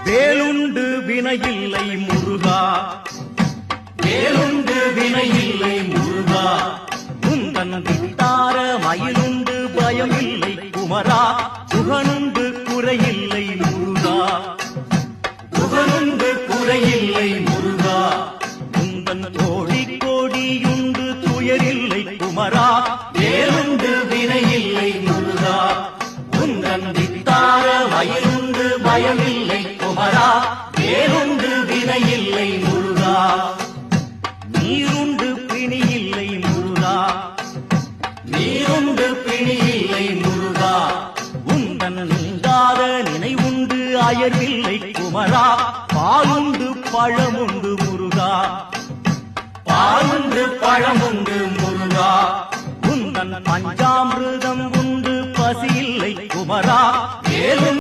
வேலுண்டு வினையில்லை முருகா, வேலுண்டு வினையில்லை முருகா, உந்தன் வித்தார மயிலுண்டு பயமில்லை குமரா, புகனுண்டு குறையில்லை முருகா, புகனுண்டு குறையில்லை முருகா, உந்தன் கோடி கோடியுண்டு துயரில்லை குமரா, வேலுண்டு வினையில்லை முருகா, உந்தன் வித்தார மயிலுண்டு பயமில்லை குமரா, வேலுண்டு வினையில்லை முருகா, நீருண்டு பிணியில்லை முருகா, நீருண்டு பிணியில்லை முருகா, உந்தன் நீங்காத நினைவுண்டு அயர்வில்லை குமரா, பாலுண்டு பழமுண்டு முருகா, பாலுண்டு பழமுண்டு முருகா, உந்தன் பஞ்சாமிர்தம் உண்டு பசியில்லை குமரா, வேலும்